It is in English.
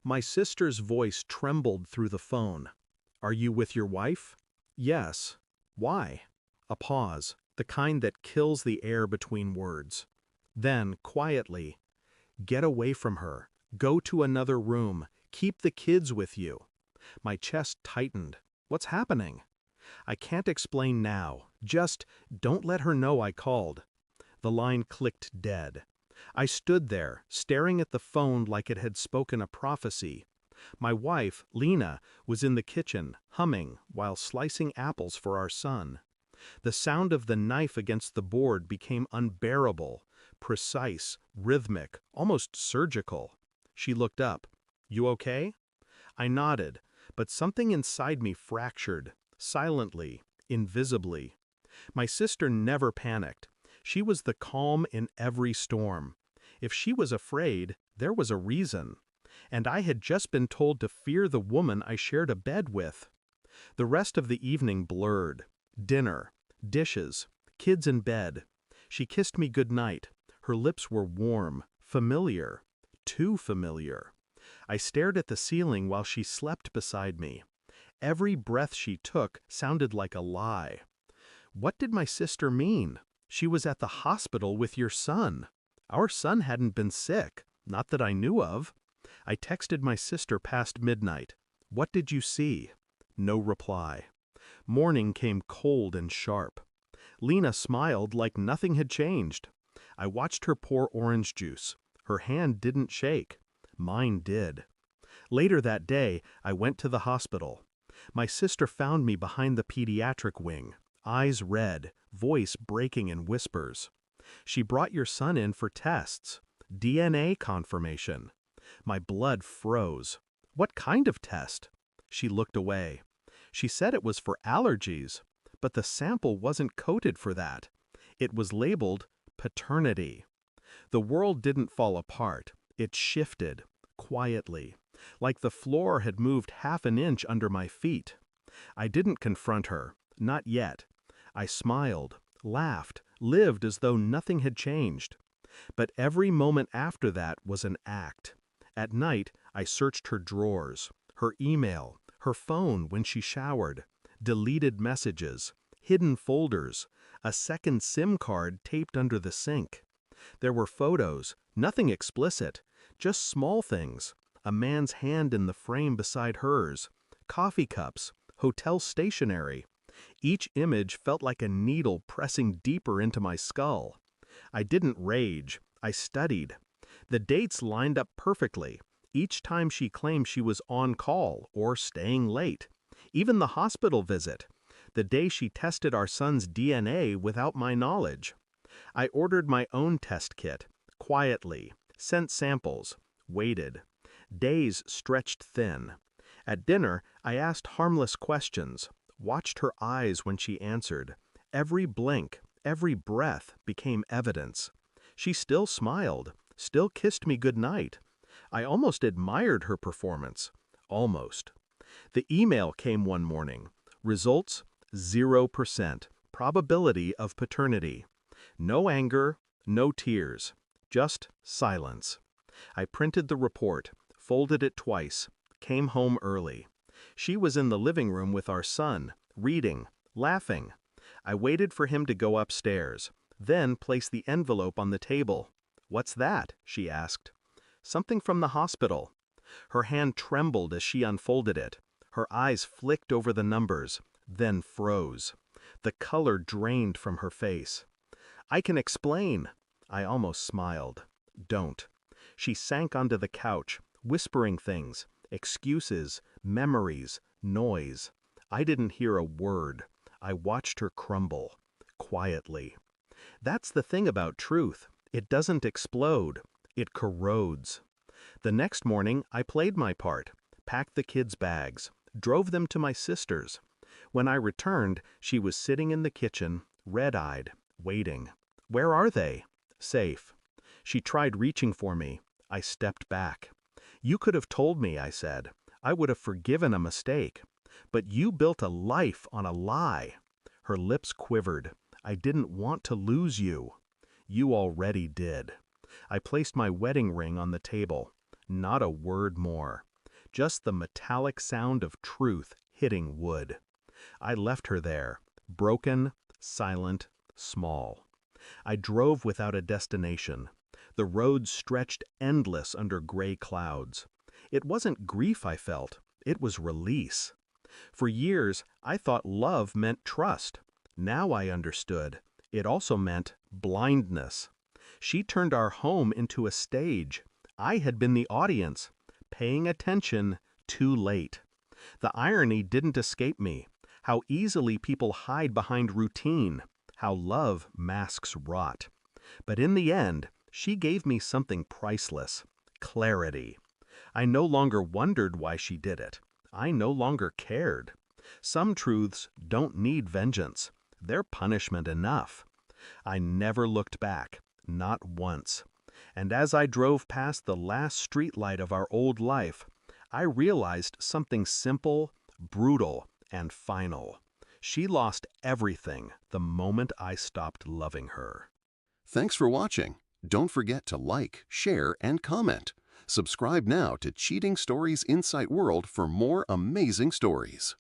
My sister's voice trembled through the phone. "Are you with your wife?" "Yes." "Why?" A pause, the kind that kills the air between words. Then, quietly, "Get away from her. Go to another room. Keep the kids with you." My chest tightened. "What's happening?" "I can't explain now. Just don't let her know I called." The line clicked dead. I stood there, staring at the phone like it had spoken a prophecy. My wife, Lena, was in the kitchen, humming, while slicing apples for our son. The sound of the knife against the board became unbearable, precise, rhythmic, almost surgical. She looked up. "You okay?" I nodded, but something inside me fractured, silently, invisibly. My sister never panicked. She was the calm in every storm. If she was afraid, there was a reason. And I had just been told to fear the woman I shared a bed with. The rest of the evening blurred. Dinner, dishes, kids in bed. She kissed me goodnight. Her lips were warm, familiar, too familiar. I stared at the ceiling while she slept beside me. Every breath she took sounded like a lie. What did my sister mean? She was at the hospital with your son. Our son hadn't been sick, not that I knew of. I texted my sister past midnight. "What did you see?" No reply. Morning came cold and sharp. Lena smiled like nothing had changed. I watched her pour orange juice. Her hand didn't shake. Mine did. Later that day, I went to the hospital. My sister found me behind the pediatric wing, eyes red, voice breaking in whispers. "She brought your son in for tests. DNA confirmation." My blood froze. "What kind of test?" She looked away. "She said it was for allergies, but the sample wasn't coded for that. It was labeled paternity." The world didn't fall apart. It shifted, quietly, like the floor had moved half an inch under my feet. I didn't confront her, not yet. I smiled, laughed, lived as though nothing had changed. But every moment after that was an act. At night, I searched her drawers, her email, her phone when she showered, deleted messages, hidden folders, a second SIM card taped under the sink. There were photos, nothing explicit, just small things. A man's hand in the frame beside hers, coffee cups, hotel stationery. Each image felt like a needle pressing deeper into my skull. I didn't rage, I studied. The dates lined up perfectly. Each time she claimed she was on call or staying late. Even the hospital visit. The day she tested our son's DNA without my knowledge. I ordered my own test kit, quietly, sent samples, waited. Days stretched thin. At dinner, I asked harmless questions, watched her eyes when she answered. Every blink, every breath became evidence. She still smiled, still kissed me goodnight. I almost admired her performance. Almost. The email came one morning. Results, 0%. Probability of paternity. No anger, no tears. Just silence. I printed the report, folded it twice, came home early. She was in the living room with our son, reading, laughing. I waited for him to go upstairs, then placed the envelope on the table. "What's that?" she asked. "Something from the hospital." Her hand trembled as she unfolded it. Her eyes flicked over the numbers, then froze. The color drained from her face. "I can explain." I almost smiled. "Don't." She sank onto the couch, whispering things, excuses, memories, noise. I didn't hear a word. I watched her crumble, quietly. That's the thing about truth. It doesn't explode. It corrodes. The next morning, I played my part, packed the kids' bags, drove them to my sister's. When I returned, she was sitting in the kitchen, red-eyed, waiting. "Where are they?" "Safe." She tried reaching for me. I stepped back. "You could have told me," I said. "I would have forgiven a mistake. But you built a life on a lie." Her lips quivered. "I didn't want to lose you." "You already did." I placed my wedding ring on the table. Not a word more. just the metallic sound of truth hitting wood. I left her there, broken, silent, small. I drove without a destination. The road stretched endless under gray clouds. It wasn't grief I felt, it was release. For years, I thought love meant trust. Now I understood. It also meant blindness. She turned our home into a stage. I had been the audience, paying attention too late. The irony didn't escape me. How easily people hide behind routine. How love masks rot. But in the end, she gave me something priceless: clarity. I no longer wondered why she did it. I no longer cared. Some truths don't need vengeance. They're punishment enough. I never looked back, not once. And as I drove past the last streetlight of our old life, I realized something simple, brutal, and final. She lost everything the moment I stopped loving her. Thanks for watching. Don't forget to like, share, and comment. Subscribe now to Cheating Stories Insight World for more amazing stories.